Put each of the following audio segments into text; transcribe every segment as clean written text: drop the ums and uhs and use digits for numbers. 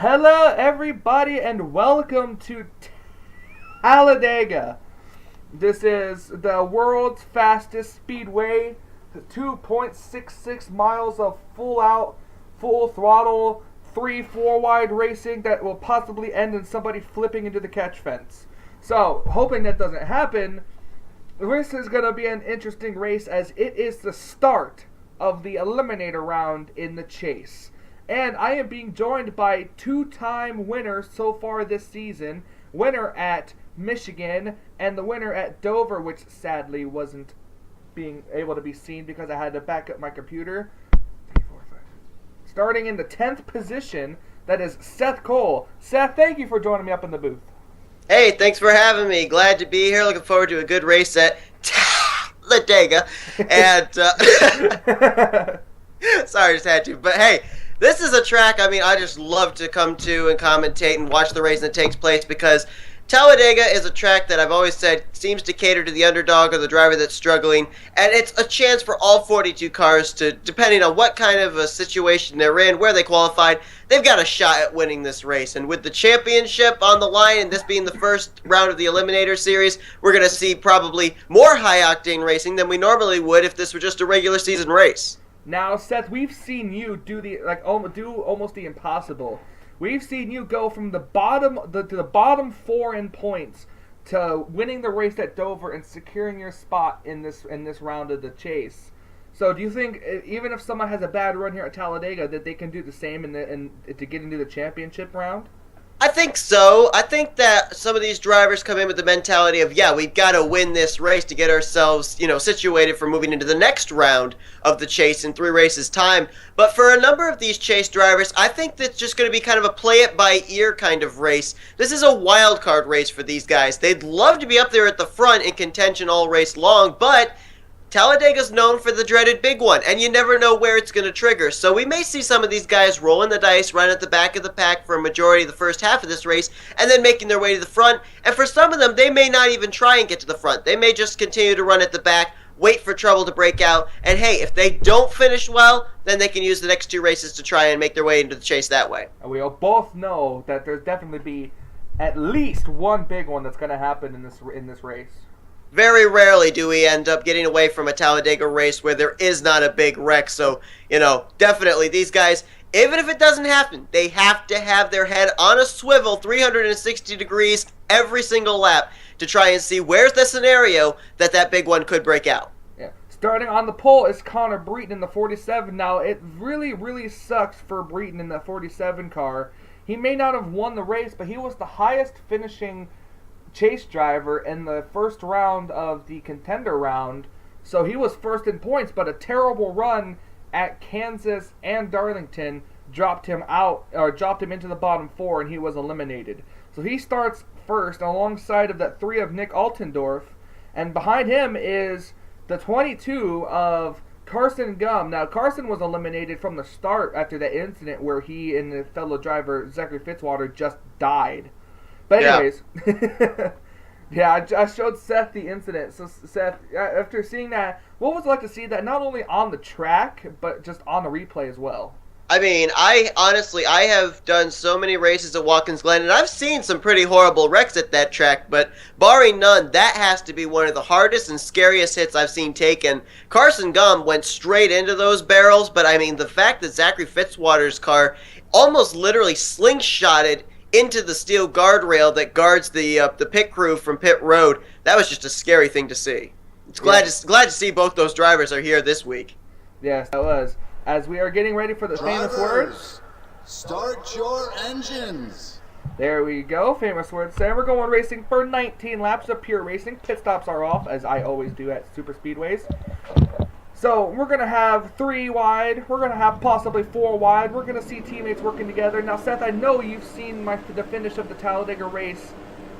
Hello, everybody, and welcome to Talladega. This is the world's fastest speedway. 2.66 miles of full throttle, 3-4 wide racing that will possibly end in somebody flipping into the catch fence. So, hoping that doesn't happen, this is going to be an interesting race as it is the start of the eliminator round in the chase. And I am being joined by two-time winners so far this season. Winner at Michigan and the winner at Dover, which sadly wasn't being able to be seen because I had to back up my computer. 3, 4, 5. Starting in the 10th position, that is Seth Cole. Seth, thank you for joining me up in the booth. Hey, thanks for having me. Glad to be here. Looking forward to a good race at Talladega. And, sorry, just had to. But, hey, this is a track, I just love to come to and commentate and watch the race that takes place because Talladega is a track that I've always said seems to cater to the underdog or the driver that's struggling, and it's a chance for all 42 cars to, depending on what kind of a situation they're in, where they qualified, they've got a shot at winning this race. And with the championship on the line and this being the first round of the Eliminator Series, we're going to see probably more high-octane racing than we normally would if this were just a regular season race. Now, Seth, we've seen you do almost the impossible. We've seen you go from the bottom to the bottom 4 in points to winning the race at Dover and securing your spot in this round of the chase. So, do you think even if someone has a bad run here at Talladega, that they can do the same and to get into the championship round? I think so. I think that some of these drivers come in with the mentality of, yeah, we've got to win this race to get ourselves, situated for moving into the next round of the chase in 3 races' time. But for a number of these chase drivers, I think that's just going to be kind of a play-it-by-ear kind of race. This is a wild card race for these guys. They'd love to be up there at the front in contention all race long, but Talladega's known for the dreaded big one, and you never know where it's going to trigger. So we may see some of these guys rolling the dice, running at the back of the pack for a majority of the first half of this race, and then making their way to the front. And for some of them, they may not even try and get to the front. They may just continue to run at the back, wait for trouble to break out. And hey, if they don't finish well, then they can use the next 2 races to try and make their way into the chase that way. And we both know that there's definitely be at least one big one that's going to happen in this race. Very rarely do we end up getting away from a Talladega race where there is not a big wreck. So, definitely these guys, even if it doesn't happen, they have to have their head on a swivel 360 degrees every single lap to try and see where's the scenario that big one could break out. Yeah. Starting on the pole is Connor Breton in the 47. Now, it really, really sucks for Breton in the 47 car. He may not have won the race, but he was the highest finishing chase driver in the first round of the contender round, so he was first in points, but a terrible run at Kansas and Darlington dropped him into the bottom 4, and he was eliminated. So he starts first alongside of that 3 of Nick Altendorf, and behind him is the 22 of Carson Gum. Now, Carson was eliminated from the start after that incident where he and the fellow driver Zachary Fitzwater just died. But anyways, yeah, I showed Seth the incident. So Seth, after seeing that, what was it like to see that not only on the track, but just on the replay as well? I have done so many races at Watkins Glen, and I've seen some pretty horrible wrecks at that track, but barring none, that has to be one of the hardest and scariest hits I've seen taken. Carson Gum went straight into those barrels, but the fact that Zachary Fitzwater's car almost literally slingshotted into the steel guardrail that guards the pit crew from pit road, that was just a scary thing to see. It's glad to see both those drivers are here this week. Yes, that was. As we are getting ready for the famous words, start your engines. There we go, famous words. So we're going racing for 19 laps of pure racing. Pit stops are off, as I always do at super speedways. So we're going to have 3 wide. We're going to have possibly 4 wide. We're going to see teammates working together. Now, Seth, I know you've seen the finish of the Talladega race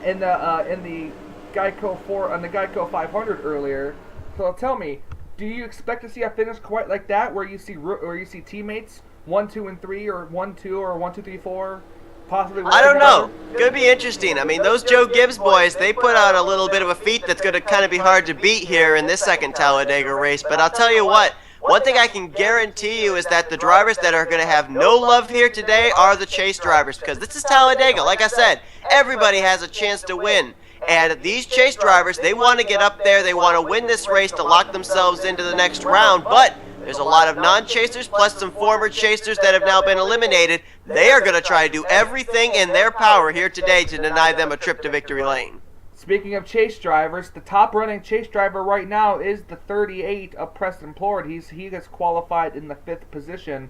in the Geico 500 earlier. So tell me, do you expect to see a finish quite like that, where you see teammates 1, 2, and 3, or 1, 2, or 1, 2, 3, 4? Possibly. I don't know. Could be interesting. Those Joe Gibbs boys, they put out a little bit of a feat that's going to kind of be hard to beat here in this second Talladega race. But I'll tell you what, One thing I can guarantee you is that the drivers that are going to have no love here today are the chase drivers, because this is Talladega. Like I said, everybody has a chance to win. And these chase drivers, they want to get up there, they want to win this race to lock themselves into the next round, but there's a lot of non-chasers plus some former chasers that have now been eliminated. They are going to try to do everything in their power here today to deny them a trip to victory lane. Speaking of chase drivers, the top running chase driver right now is the 38 of Preston Plord. He has qualified in the 5th position.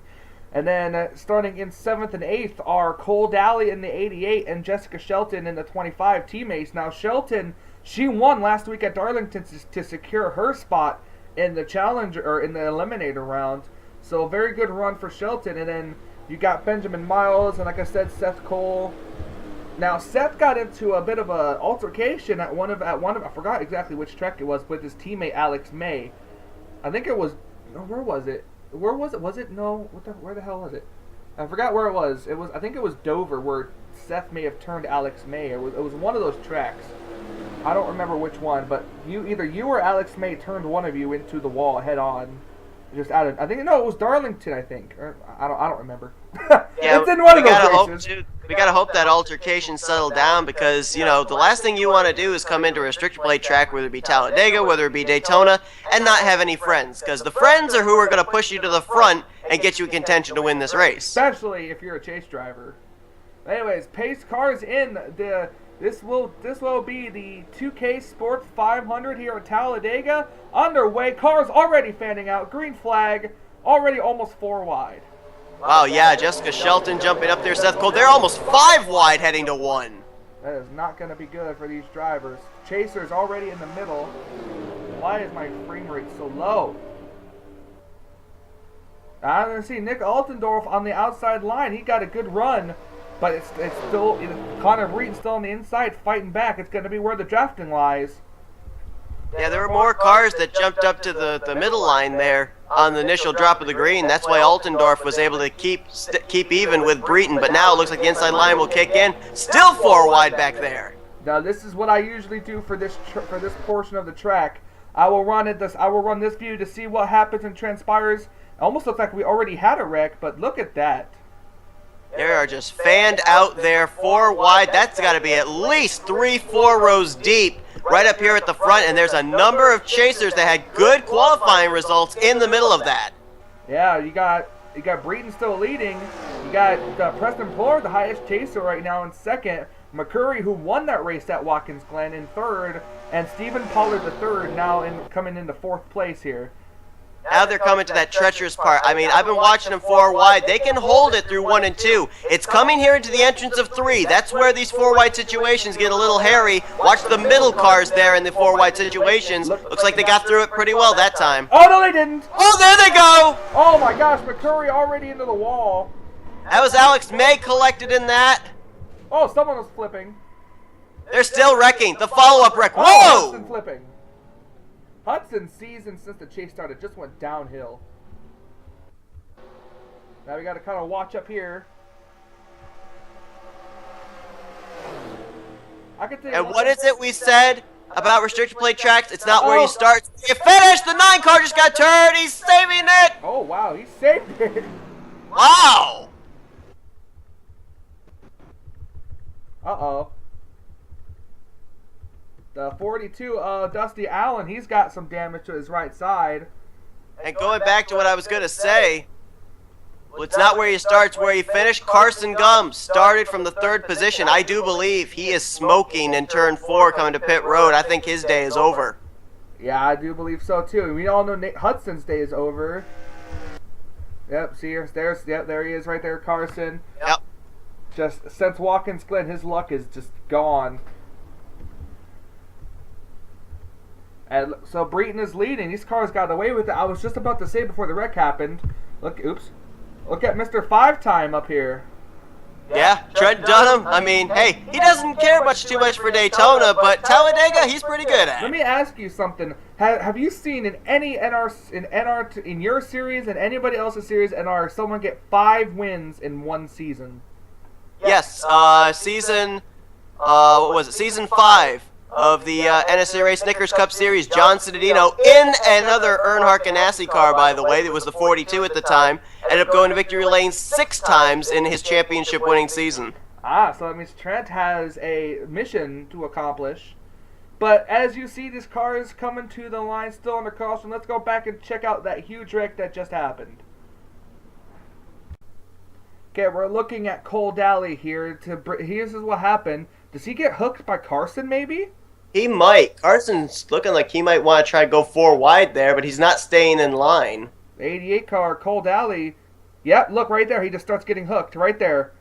And then starting in 7th and 8th are Cole Daly in the 88 and Jessica Shelton in the 25 teammates. Now Shelton, she won last week at Darlington to secure her spot in the challenger or in the eliminator round. So very good run for Shelton. And then you got Benjamin Miles and, like I said, Seth Cole. Now Seth got into a bit of an altercation at one of I forgot exactly which track it was with his teammate Alex May. I think it was where was it? Where was it? Was it no? Where the hell was it? I forgot where it was. I think it was Dover where Seth may have turned Alex May. It was one of those tracks. I don't remember which one, but either you or Alex May turned one of you into the wall head on. Just out of, I think, no, it was Darlington, I think. Or, I don't remember. Yeah, it's in one of those races. We gotta hope that altercation settled down, because, you know, the last thing you want to do is come into a restrictor plate track, whether it be Talladega, whether it be Daytona, and not have any friends, because the friends are who are gonna push you to the front and get you in contention to win this race. Especially if you're a chase driver. Anyways, pace cars in. This will be the 2K Sports 500 here at Talladega. Underway, cars already fanning out. Green flag, already almost 4 wide. Wow, yeah, Jessica Shelton jumping up there, Seth Cole. They're almost 5 wide heading to 1. That is not going to be good for these drivers. Chaser's already in the middle. Why is my frame rate so low? I'm going to see Nick Altendorf on the outside line. He got a good run. But it's still, Connor Breeton's still on the inside fighting back. It's going to be where the drafting lies. Yeah, there were more cars that jumped up to the middle line there on the initial drop of the green. That's why Altendorf was able to keep even with Breeton. But now it looks like the inside line will kick in. Still 4 wide back there. Now this is what I usually do for this portion of the track. I will run this view to see what happens and transpires. It almost looks like we already had a wreck, but look at that. They are just fanned out there, 4 wide. That's got to be at least 3-4 rows deep right up here at the front. And there's a number of chasers that had good qualifying results in the middle of that. Yeah, you got Breeton still leading. You got Preston Plord, the highest chaser right now, in 2nd. McCurry, who won that race at Watkins Glen, in 3rd. And Stephen Pollard, the 3rd, now coming into 4th place here. Now they're coming to that treacherous part. I mean, I've been watching them 4 wide. They can hold it through 1 and 2. It's coming here into the entrance of 3. That's where these 4 wide situations get a little hairy. Watch the middle cars there in the 4 wide situations. Looks like they got through it pretty well that time. Oh, no, they didn't. Oh, there they go. Oh, my gosh. McCurry already into the wall. That was Alex May collected in that. Oh, someone was flipping. They're still wrecking. The follow-up wreck. Whoa! Oh, Hudson flipping. Hudson's season since the chase started just went downhill. Now we got to kind of watch up here. And what is it we said about restricted plate tracks? It's not where you start. You finish! The 9 car just got turned! He's saving it! Oh, wow. He saved it. Wow! Uh-oh. The 42, Dusty Allen, he's got some damage to his right side. And going back to what I was going to say, well, it's not where you start, it's where you finish. Carson Gumbs started from the 3rd position. I do believe he is smoking in turn 4 coming to pit road. I think his day is over. Yeah, I do believe so, too. We all know Nate Hudson's day is over. Yep, see, there he is right there, Carson. Yep. Just, since Watkins Glen, his luck is just gone. And so Breeton is leading. These cars got away with it. I was just about to say before the wreck happened. Look at Mr. 5-time up here. Yeah, Trent Dunham. I mean, hey, he doesn't care too much for Daytona, but Talladega, he's pretty good at. Let me ask you something. Have you seen in any in your series and anybody else's series NR someone get 5 wins in one season? Yes. Season. What was it? Season 5. of the NNSCRA Snickers Cup Series, John Cittadino, in another Earnhardt Ganassi car, by the way. That was the 42 at the time. Ended up going to victory lane 6 times in his championship-winning season. So that means Trent has a mission to accomplish. But as you see, this car is coming to the line still under caution. Let's go back and check out that huge wreck that just happened. Okay, we're looking at Cole Daly here. Here's what happened. Does he get hooked by Carson, maybe? He might. Carson's looking like he might want to try to go 4 wide there, but he's not staying in line. The 88 car, Cole Daly. Yep, look right there. He just starts getting hooked right there.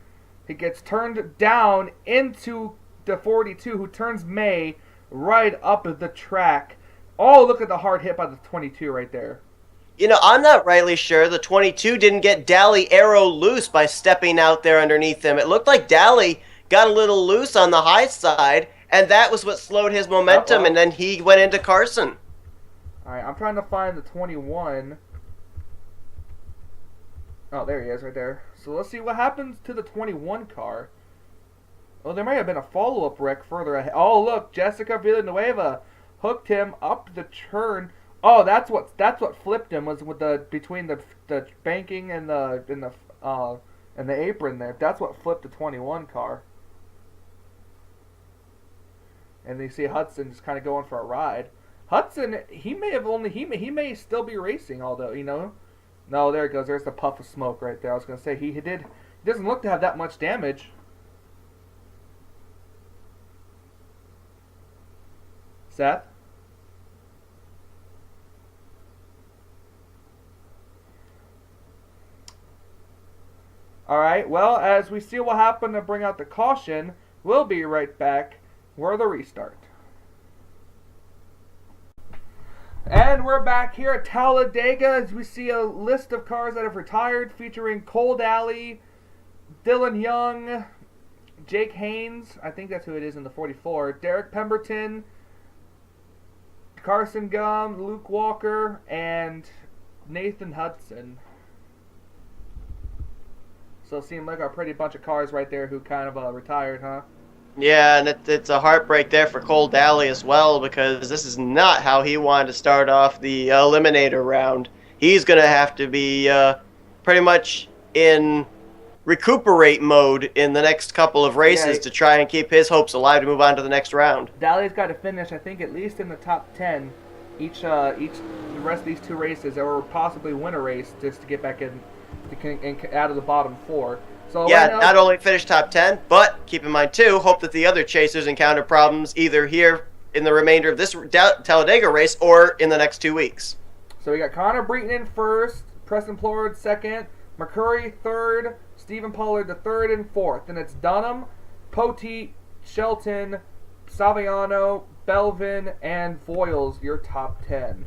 He gets turned down into the 42, who turns May right up the track. Oh, look at the hard hit by the 22 right there. You know, I'm not rightly sure the 22 didn't get Daly arrow loose by stepping out there underneath him. It looked like Daly got a little loose on the high side, and that was what slowed his momentum, and then he went into Carson. All right, I'm trying to find the 21. Oh, there he is right there. So let's see what happens to the 21 car. Oh, there may have been a follow-up wreck further ahead. Oh, look, Jessica Villanueva hooked him up the turn. Oh, that's what flipped him, was with between the banking and the apron there. That's what flipped the 21 car. And you see Hudson just kind of going for a ride. Hudson, he may still be racing, although, you know. No, there it goes. There's the puff of smoke right there. I was going to say, he doesn't look to have that much damage. Seth? Alright, well, as we see what happened to bring out the caution, we'll be right back for the restart. And we're back here at Talladega as we see a list of cars that have retired, featuring Cole Daly, Dylan Young, Jake Haynes, I think that's who it is in the 44, Derek Pemberton, Carson Gum, Luke Walker, and Nathan Hudson. So it seemed like a pretty bunch of cars right there who kind of retired, huh? Yeah, and it's a heartbreak there for Cole Daly as well, because this is not how he wanted to start off the Eliminator round. He's going to have to be pretty much in recuperate mode in the next couple of races to try and keep his hopes alive to move on to the next round. Daly's got to finish, I think, at least in the top 10 each the rest of these 2 races, or possibly win a race just to get back in out of the bottom 4. So yeah, not only finish top 10, but keep in mind too, hope that the other chasers encounter problems either here in the remainder of this Talladega race or in the next 2 weeks. So we got Connor Breton in first, Preston Plord second, McCurry third, Stephen Pollard the third and fourth. Then it's Dunham, Poteet, Shelton, Saviano, Belvin, and Voiles, your top 10.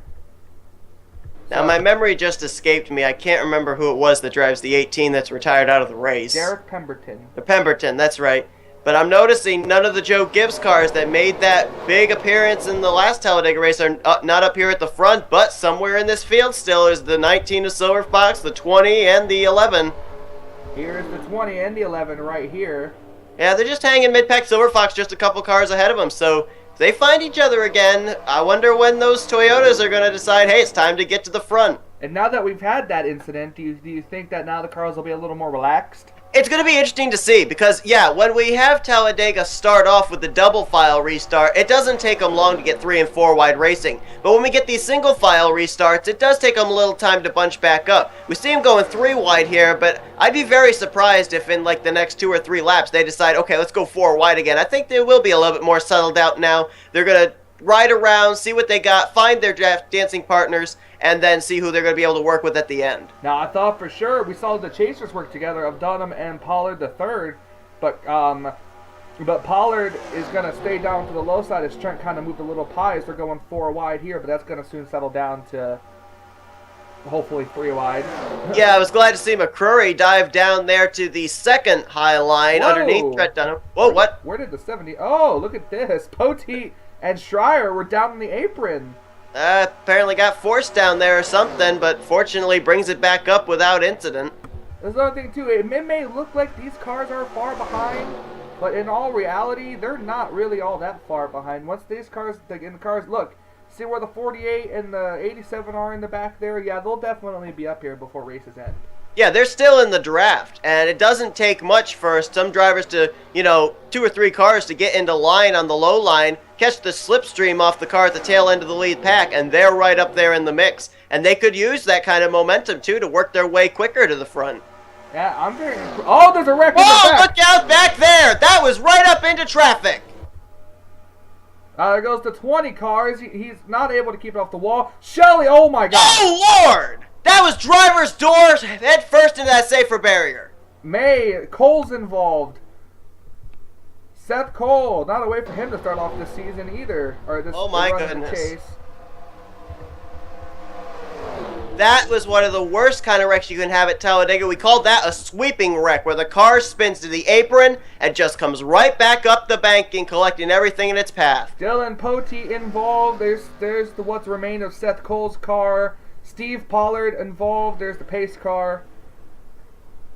Now, my memory just escaped me. I can't remember who it was that drives the 18 that's retired out of the race. Derek Pemberton. The Pemberton, that's right. But I'm noticing none of the Joe Gibbs cars that made that big appearance in the last Talladega race are not up here at the front, but somewhere in this field still is the 19 of Silver Fox, the 20, and the 11. Here's the 20 and the 11 right here. Yeah, they're just hanging mid-pack. Silver Fox just a couple cars ahead of them, so if they find each other again, I wonder when those Toyotas are going to decide, hey, it's time to get to the front. And now that we've had that incident, do you think that now the cars will be a little more relaxed? It's going to be interesting to see because, yeah, when we have Talladega start off with the double file restart, it doesn't take them long to get 3 and 4 wide racing. But when we get these single file restarts, it does take them a little time to bunch back up. We see them going 3 wide here, but I'd be very surprised if in like the next 2 or 3 laps they decide, okay, let's go 4 wide again. I think they will be a little bit more settled out now. They're going to ride around, see what they got, find their dancing partners, and then see who they're going to be able to work with at the end. Now, I thought for sure we saw the chasers work together of Dunham and Pollard the third, but Pollard is going to stay down to the low side as Trent kind of moved a little pies. They're going 4 wide here, but that's going to soon settle down to hopefully 3 wide. Yeah, I was glad to see McCrory dive down there to the second high line underneath Trent Dunham. Whoa, what? Where did the 70? Oh, look at this. Poteet and Schreier were down on the apron. Apparently got forced down there or something, but fortunately brings it back up without incident. There's another thing too. It may look like these cars are far behind, But in all reality, they're not really all that far behind. Once these cars, look, see where the 48 and the 87 are in the back there? Yeah, they'll definitely be up here before races end. Yeah, they're still in the draft, and it doesn't take much for some drivers to, 2 or 3 cars to get into line on the low line, catch the slipstream off the car at the tail end of the lead pack, and they're right up there in the mix. And they could use that kind of momentum, too, to work their way quicker to the front. Yeah, I'm very... Oh, there's a wreck in the Whoa, back. look out back there! That was right up into traffic! There goes the 20 cars. He's not able to keep it off the wall. Shelley, oh my God. Oh, Lord! That was driver's doors head first into that safer barrier. Cole's involved. Seth Cole, not a way for him to start off this season either. Or this Oh my run of the goodness. chase. That was one of the worst kind of wrecks you can have at Talladega. We called that a sweeping wreck, where the car spins to the apron and just comes right back up the banking, collecting everything in its path. Dylan Pote involved. There's the what's remained of Seth Cole's car. Steve Pollard involved. There's the pace car.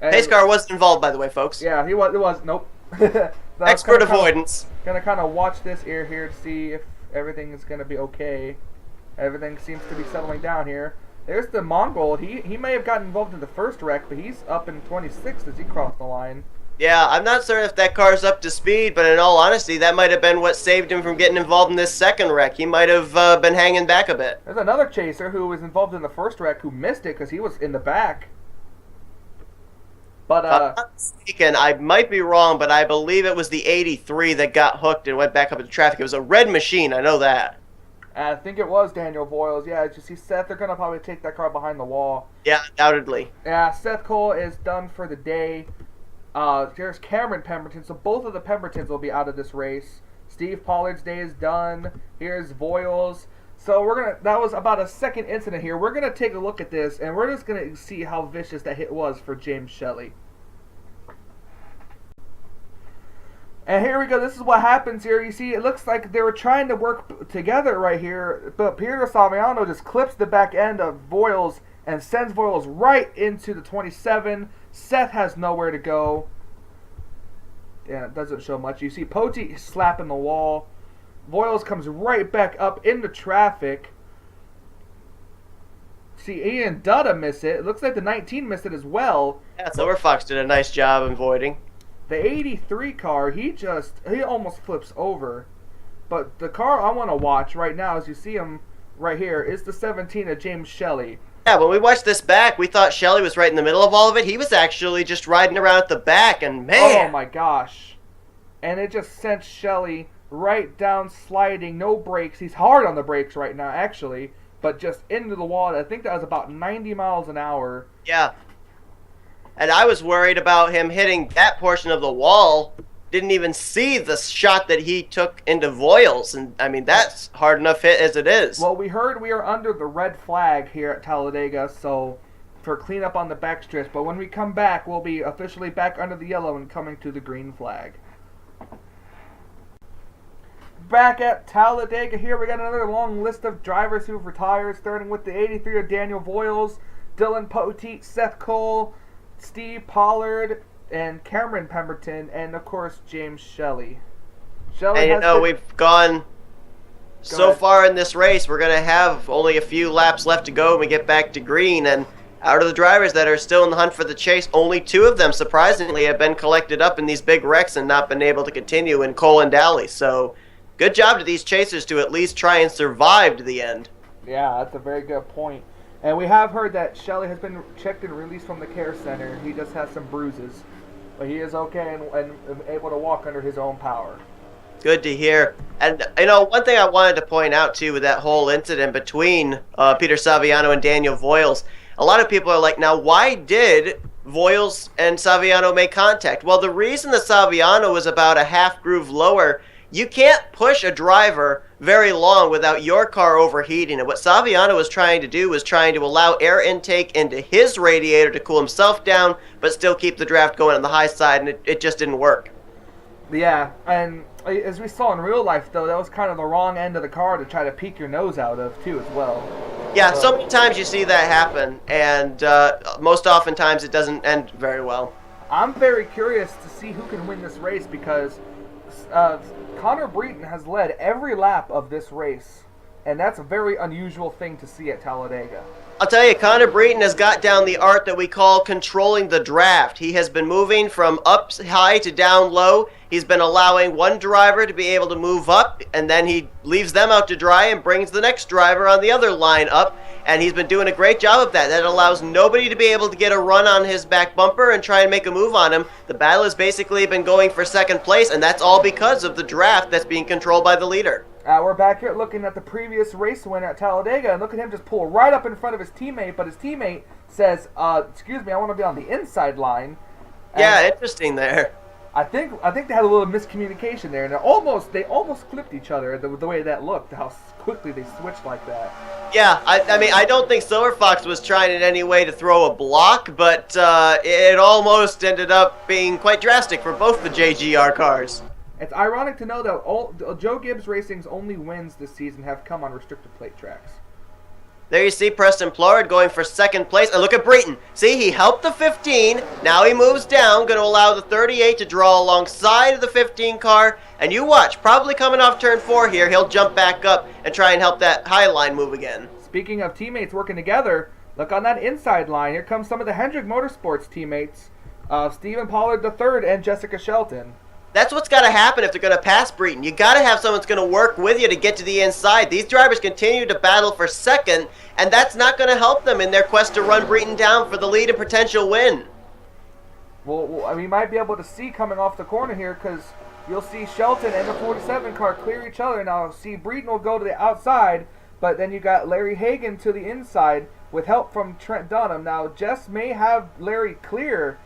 And Pace car wasn't involved, by the way, folks. Yeah, it was. Nope. Expert avoidance. Gonna kind of watch this here to see if everything is gonna be okay. Everything seems to be settling down here. There's the Mongol. He may have gotten involved in the first wreck, but he's up in 26th as he crossed the line. Yeah, I'm not certain if that car's up to speed, but in all honesty, that might have been what saved him from getting involved in this second wreck. He might have been hanging back a bit. There's another chaser who was involved in the first wreck who missed it because he was in the back. But I'm not mistaken, I might be wrong, but I believe it was the 83 that got hooked and went back up into traffic. It was a red machine, I know that. I think it was Daniel Voiles. Yeah, as you see Seth, they're going to probably take that car behind the wall. Yeah, undoubtedly. Yeah, Seth Cole is done for the day. There's Cameron Pemberton, so both of the Pembertons will be out of this race. Steve Pollard's day is done. Here's Voiles. So that was about a second incident here. We're gonna take a look at this, and we're just gonna see how vicious that hit was for James Shelley. And here we go. This is what happens here. You see, it looks like they were trying to work together right here, but Peter Saviano just clips the back end of Voiles and sends Voiles right into the 27. Seth has nowhere to go. Yeah, it doesn't show much. You see Pote slapping the wall. Voiles comes right back up into traffic. See, Ian Dutta miss it. It looks like the 19 missed it as well. Yeah, Silver Fox did a nice job avoiding. The 83 car, he almost flips over. But the car I want to watch right now, as you see him right here, is the 17 of James Shelley. Yeah, when we watched this back, we thought Shelley was right in the middle of all of it. He was actually just riding around at the back, and man! Oh my gosh. And it just sent Shelley right down sliding, no brakes. He's hard on the brakes right now, actually, but just into the wall. I think that was about 90 miles an hour. Yeah. And I was worried about him hitting that portion of the wall. Didn't even see the shot that he took into Voiles. And, I mean, that's hard enough hit as it is. Well, we heard we are under the red flag here at Talladega, so for cleanup on the backstretch. But when we come back, we'll be officially back under the yellow and coming to the green flag. Back at Talladega here, we got another long list of drivers who've retired, starting with the 83 of Daniel Voiles, Dylan Poteet, Seth Cole, Steve Pollard, and Cameron Pemberton, and of course James Shelley. And we've gone so far in this race, we're going to have only a few laps left to go when we get back to green. And out of the drivers that are still in the hunt for the chase, only 2 of them, surprisingly, have been collected up in these big wrecks and not been able to continue in Cole and Daly. So good job to these chasers to at least try and survive to the end. Yeah, that's a very good point. And we have heard that Shelley has been checked and released from the care center. He just has some bruises. But he is okay and able to walk under his own power. Good to hear. And, one thing I wanted to point out, too, with that whole incident between Peter Saviano and Daniel Voiles, a lot of people are like, now, why did Voiles and Saviano make contact? Well, the reason that Saviano was about a half groove lower, you can't push a driver very long without your car overheating. And what Saviano was trying to do was trying to allow air intake into his radiator to cool himself down, but still keep the draft going on the high side, and it just didn't work. Yeah, and as we saw in real life, though, that was kind of the wrong end of the car to try to peek your nose out of, too, as well. Yeah, so many times you see that happen, and most oftentimes it doesn't end very well. I'm very curious to see who can win this race because Connor Breton has led every lap of this race, and that's a very unusual thing to see at Talladega. I'll tell you, Connor Breton has got down the art that we call controlling the draft. He has been moving from up high to down low. He's been allowing one driver to be able to move up, and then he leaves them out to dry and brings the next driver on the other line up, and he's been doing a great job of that. That allows nobody to be able to get a run on his back bumper and try and make a move on him. The battle has basically been going for second place, and that's all because of the draft that's being controlled by the leader. We're back here looking at the previous race winner at Talladega, and look at him just pull right up in front of his teammate, but his teammate says, excuse me, I want to be on the inside line. And yeah, interesting there. I think they had a little miscommunication there, and they almost flipped each other the way that looked, how quickly they switched like that. Yeah, I mean, I don't think Silver Fox was trying in any way to throw a block, but it almost ended up being quite drastic for both the JGR cars. It's ironic to know that Joe Gibbs Racing's only wins this season have come on restricted plate tracks. There you see Preston Plard going for second place. And look at Breton. See, he helped the 15. Now he moves down, going to allow the 38 to draw alongside of the 15 car. And you watch, probably coming off turn 4 here, he'll jump back up and try and help that high line move again. Speaking of teammates working together, look on that inside line. Here comes some of the Hendrick Motorsports teammates, Stephen Pollard III and Jessica Shelton. That's what's got to happen if they're going to pass Breton. You got to have someone that's going to work with you to get to the inside. These drivers continue to battle for second, and that's not going to help them in their quest to run Breton down for the lead and potential win. Well, we might be able to see coming off the corner here because you'll see Shelton and the 47 car clear each other. Now, see, Breton will go to the outside, but then you got Larry Hagan to the inside with help from Trent Dunham. Now, Jess may have Larry clear.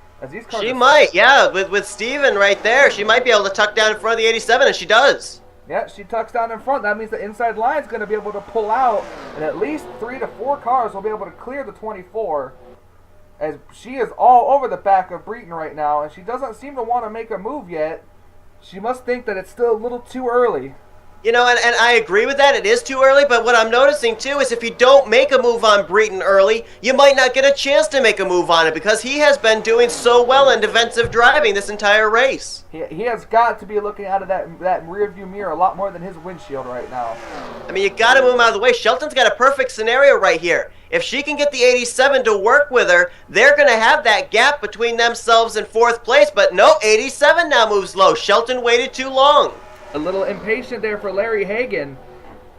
She might, yeah, with Steven right there. She might be able to tuck down in front of the 87, and she does. Yeah, she tucks down in front. That means the inside line is going to be able to pull out, and at least 3 to 4 cars will be able to clear the 24, as she is all over the back of Breton right now, and she doesn't seem to want to make a move yet. She must think that it's still a little too early. You know, and I agree with that. It is too early, but what I'm noticing, too, is if you don't make a move on Breton early, you might not get a chance to make a move on it because he has been doing so well in defensive driving this entire race. He has got to be looking out of that rear view mirror a lot more than his windshield right now. I mean, you got to move him out of the way. Shelton's got a perfect scenario right here. If she can get the 87 to work with her, they're going to have that gap between themselves and 4th place, but no, 87 now moves low. Shelton waited too long. A little impatient there for Larry Hagan.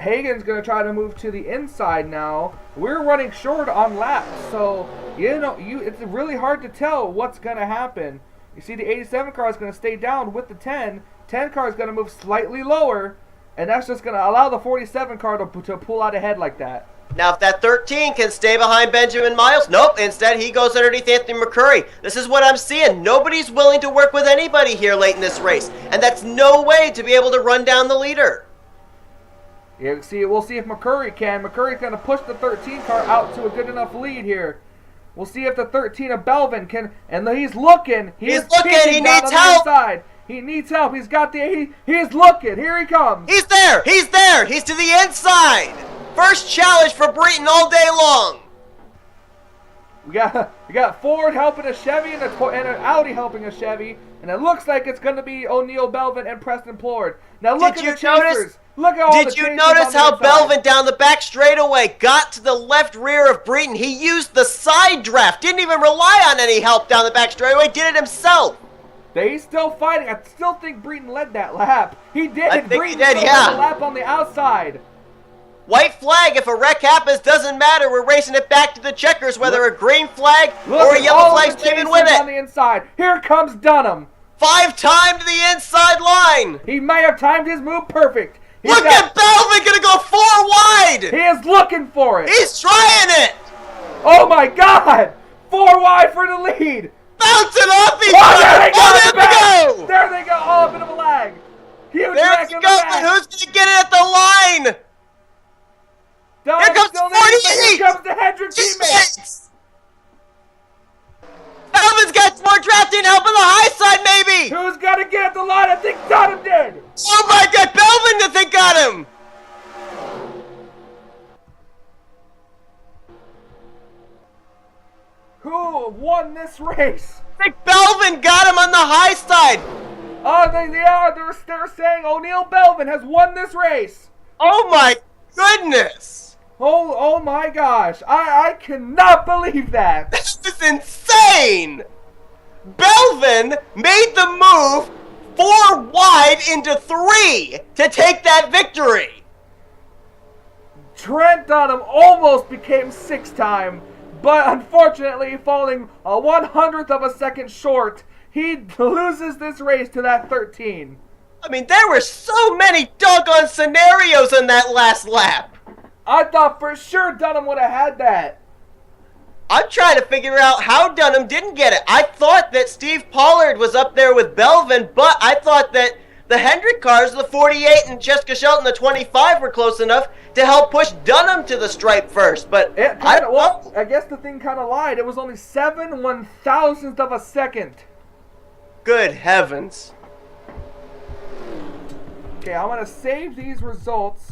Hagan's going to try to move to the inside now. We're running short on laps, so it's really hard to tell what's going to happen. You see the 87 car is going to stay down with the 10. 10 car is going to move slightly lower, and that's just going to allow the 47 car to pull out ahead like that. Now, if that 13 can stay behind Benjamin Miles, nope. Instead, he goes underneath Anthony McCurry. This is what I'm seeing. Nobody's willing to work with anybody here late in this race, and that's no way to be able to run down the leader. Yeah, we'll see if McCurry can. McCurry's going to push the 13 car out to a good enough lead here. We'll see if the 13 of Belvin can, and he's looking. He's looking. He needs help. He needs help. He's got he's looking. Here he comes. He's there. He's there. He's to the inside. First challenge for Breton all day long. We got Ford helping a Chevy and an Audi helping a Chevy, and it looks like it's going to be O'Neal Belvin and Preston Plord. Now look at the chasers. Look at all the chasers. Did you notice how Belvin down the back straightaway got to the left rear of Breton? He used the side draft. Didn't even rely on any help down the back straightaway. Did it himself. He's still fighting. I still think Breton led that lap. He did. I think he did, led the lap on the outside. White flag, if a wreck happens, doesn't matter. We're racing it back to the checkers, whether a green flag or a yellow flag's even with it. On the inside. Here comes Dunham. 5-time to the inside line. He may have timed his move perfect. Look at Belvin gonna go 4 wide. He is looking for it. He's trying it. Oh my God! 4 wide for the lead. Bouncing off each other. There they go. There they go. Oh, a bit of a lag. Huge there he goes. Who's gonna get it at the line? Dunham here comes 48! Here comes the Hendrick teammates! Belvin's got more drafting help on the high side, maybe! Who's gonna get at the line? I think Dunham did! Oh my God, Belvin, I think got him! Who won this race? think Belvin got him on the high side. Oh, they're saying O'Neal Belvin has won this race. Oh my goodness. Oh my gosh. I cannot believe that. This is insane. Belvin made the move 4 wide into 3 to take that victory. Trent Dunham almost became 6-time, but unfortunately falling a 100th of a second short, he loses this race to that 13. I mean, there were so many doggone scenarios in that last lap. I thought for sure Dunham would have had that. I'm trying to figure out how Dunham didn't get it. I thought that Steve Pollard was up there with Belvin, but I thought that the Hendrick cars, the 48 and Jessica Shelton, the 25, were close enough to help push Dunham to the stripe first. But I guess the thing kind of lied. It was only 7/1000th of a second. Good heavens. Okay, I'm going to save these results.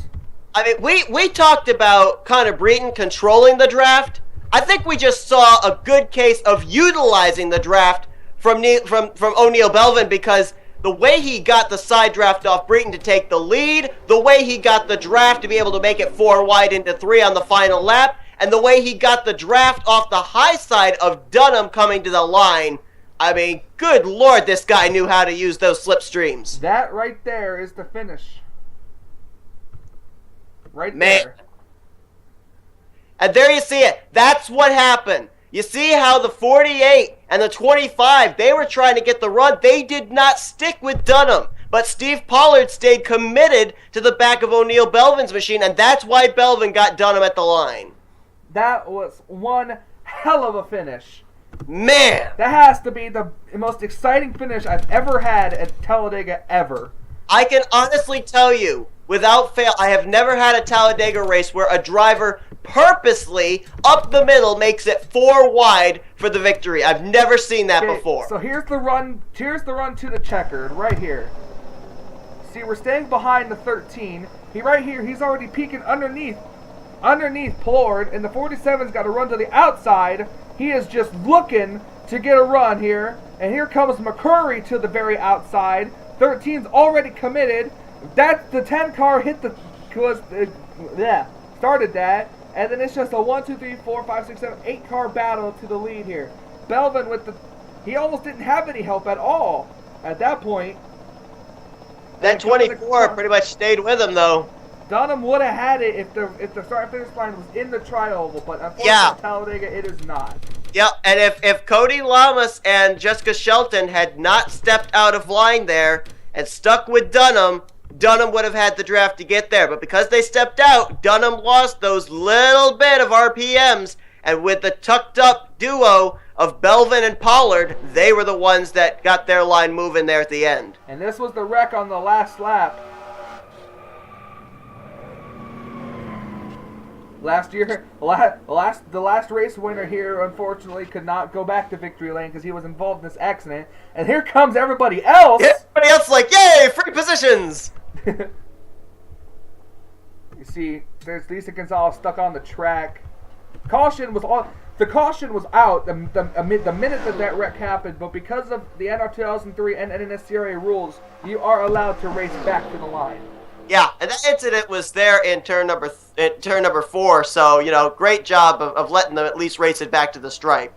I mean, we talked about Connor Breton controlling the draft. I think we just saw a good case of utilizing the draft from O'Neal Belvin, because the way he got the side draft off Breton to take the lead, the way he got the draft to be able to make it 4 wide into 3 on the final lap, and the way he got the draft off the high side of Dunham coming to the line. I mean, good Lord, this guy knew how to use those slipstreams. That right there is the finish. Right Man. there. And there you see it. That's what happened. You see how the 48 and the 25, they were trying to get the run. They did not stick with Dunham. But Steve Pollard stayed committed to the back of O'Neal Belvin's machine, and that's why Belvin got Dunham at the line. That was one hell of a finish. Man. That has to be the most exciting finish I've ever had at Talladega ever. I can honestly tell you, without fail, I have never had a Talladega race where a driver purposely up the middle makes it 4 wide for the victory. I've never seen that before. So here's the run to the checkered right here. See, we're staying behind the 13. He's already peeking underneath Pollard, and the 47's got to run to the outside. He is just looking to get a run here, and here comes McCurry to the very outside. 13's already committed. That's the 10 car started that, and then it's just a 1, 2, 3, 4, 5, 6, 7, 8 car battle to the lead here. Belvin he almost didn't have any help at all at that point. That 24 pretty much stayed with him though. Dunham would have had it if the start finish line was in the tri-oval, but unfortunately Talladega it is not. Yep, and if Cody Lamas and Jessica Shelton had not stepped out of line there and stuck with Dunham, Dunham would have had the draft to get there. But because they stepped out, Dunham lost those little bit of RPMs, and with the tucked up duo of Belvin and Pollard, they were the ones that got their line moving there at the end. And this was the wreck on the last lap. Last year, the last race winner here, unfortunately, could not go back to victory lane because he was involved in this accident. And here comes everybody else. Everybody else like, yay, free positions. You see, there's Lisa Gonzalez stuck on the track. The caution was out the minute that wreck happened, but because of the NR 2003 and NNSCRA rules, you are allowed to race back to the line. Yeah, and that incident was there in turn number 4, so, great job of letting them at least race it back to the stripe.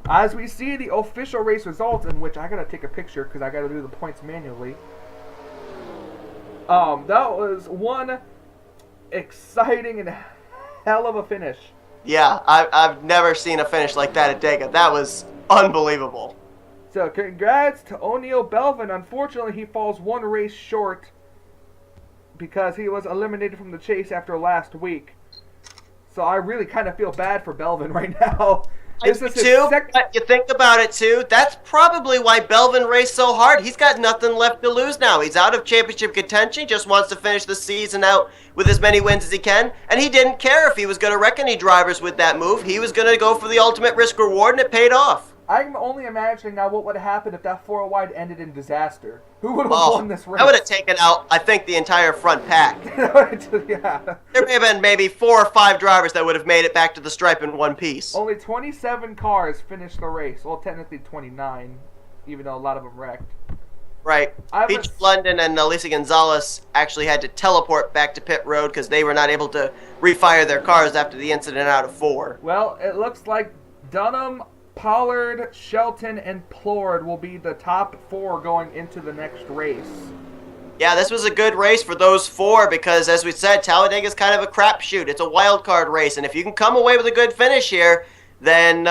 As we see the official race results, in which I gotta take a picture because I gotta do the points manually. That was one exciting and hell of a finish. Yeah, I've never seen a finish like that at Dega. That was unbelievable. So congrats to O'Neal Belvin. Unfortunately, he falls one race short because he was eliminated from the chase after last week. So I really kind of feel bad for Belvin right now. But you think about it too, that's probably why Belvin raced so hard. He's got nothing left to lose now. He's out of championship contention. He just wants to finish the season out with as many wins as he can. And he didn't care if he was going to wreck any drivers with that move. He was going to go for the ultimate risk reward, and it paid off. I'm only imagining now what would have happened if that 4 wide ended in disaster. Who would have won this race? I would have taken out, I think, the entire front pack. Yeah. There may have been maybe 4 or 5 drivers that would have made it back to the stripe in one piece. Only 27 cars finished the race. Well, technically 29, even though a lot of them wrecked. Right. Peach London and Alicia Gonzalez actually had to teleport back to pit road because they were not able to refire their cars after the incident out of 4. Well, it looks like Dunham, Pollard, Shelton, and Plord will be the top 4 going into the next race. Yeah, this was a good race for those 4 because, as we said, Talladega is kind of a crapshoot. It's a wild card race, and if you can come away with a good finish here, then,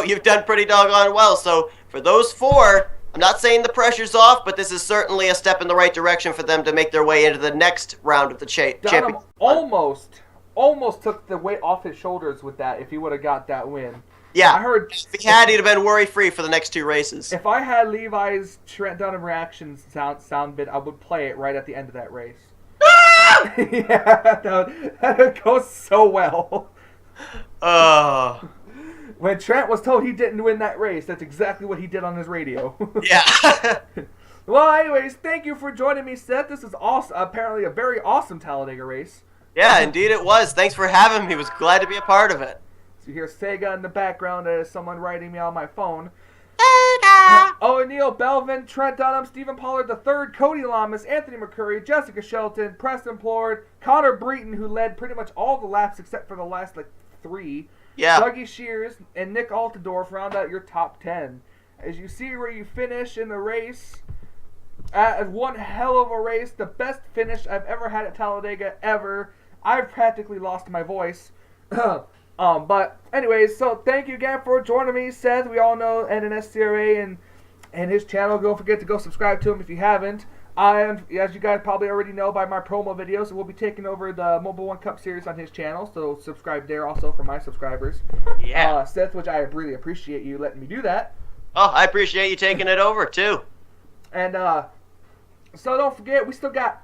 you've done pretty doggone well. So for those 4, I'm not saying the pressure's off, but this is certainly a step in the right direction for them to make their way into the next round of the championship. Almost took the weight off his shoulders with that if he would have got that win. Yeah, I heard if he had, he'd have been worry-free for the next 2 races. If I had Levi's Trent Dunham reaction sound bit, I would play it right at the end of that race. Yeah, that would go so well. When Trent was told he didn't win that race, that's exactly what he did on his radio. Yeah. Well, anyways, thank you for joining me, Seth. This is awesome. Apparently a very awesome Talladega race. Yeah, indeed it was. Thanks for having me. Was glad to be a part of it. So you hear Sega in the background. That is someone writing me on my phone. Sega! O'Neill, Belvin, Trent Dunham, Stephen Pollard III, Cody Lamas, Anthony McCurry, Jessica Shelton, Preston Plord, Connor Breton, who led pretty much all the laps except for the last 3. Yeah. Dougie Shears and Nick Altadorf round out your top 10. As you see where you finish in the race, one hell of a race, the best finish I've ever had at Talladega ever. I've practically lost my voice. But anyways, so thank you again for joining me, Seth. We all know NNSCRA and his channel. Don't forget to go subscribe to him if you haven't. And as you guys probably already know by my promo videos, we'll be taking over the Mobile One Cup Series on his channel, so subscribe there also for my subscribers. Yeah. Seth, which I really appreciate you letting me do that. Oh, I appreciate you taking it over, too. And so don't forget, we still got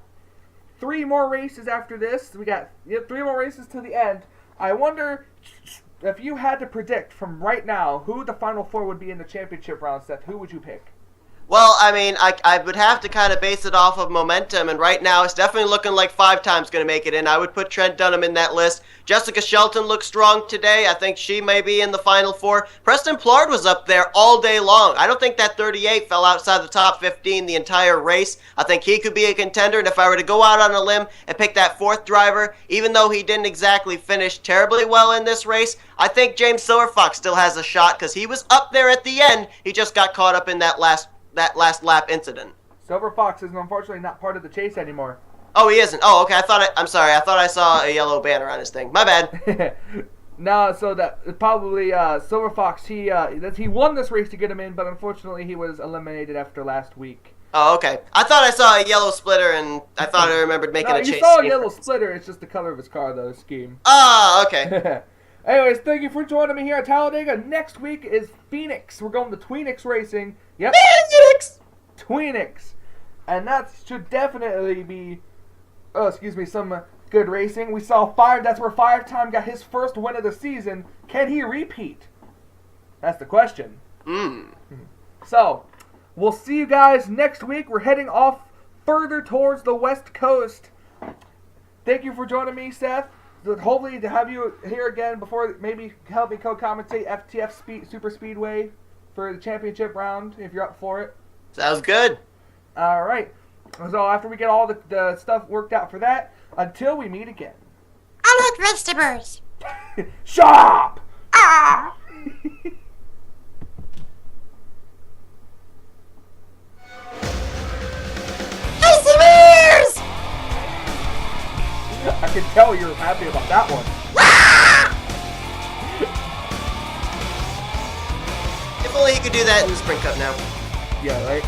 3 more races after this. We got 3 more races to the end. I wonder if you had to predict from right now who the final 4 would be in the championship round, Seth, who would you pick? Well, I mean, I would have to kind of base it off of momentum, and right now it's definitely looking like 5 times going to make it in. I would put Trent Dunham in that list. Jessica Shelton looks strong today. I think she may be in the final 4. Preston Plard was up there all day long. I don't think that 38 fell outside the top 15 the entire race. I think he could be a contender, and if I were to go out on a limb and pick that 4th driver, even though he didn't exactly finish terribly well in this race, I think James Silverfox still has a shot because he was up there at the end. He just got caught up in that last lap incident. Silver Fox is unfortunately not part of the chase anymore. Oh, he isn't. Oh, okay. I'm sorry. I thought I saw a yellow banner on his thing. My bad. No, so that probably Silver Fox. He won this race to get him in, but unfortunately he was eliminated after last week. Oh, okay. I thought I saw a yellow splitter, and I thought I remembered making a chase. You saw a yellow splitter. It's just the color of his car, though. Scheme. Oh, okay. Anyways, thank you for joining me here at Talladega. Next week is Phoenix. We're going to Tweenix Racing. Yep. Phoenix! Tweenix. And that should definitely be, some good racing. We saw that's where 5-time got his first win of the season. Can he repeat? That's the question. So, we'll see you guys next week. We're heading off further towards the West Coast. Thank you for joining me, Seth. Hopefully to have you here again before maybe help me co-commentate FTF Super Speedway for the championship round if you're up for it. Sounds good. All right. So after we get all the stuff worked out for that, until we meet again. I like vegetables. Shut up! Ah! ACVers! I can tell you're happy about that one. If only he could do that in the Sprint Cup now. Yeah, right?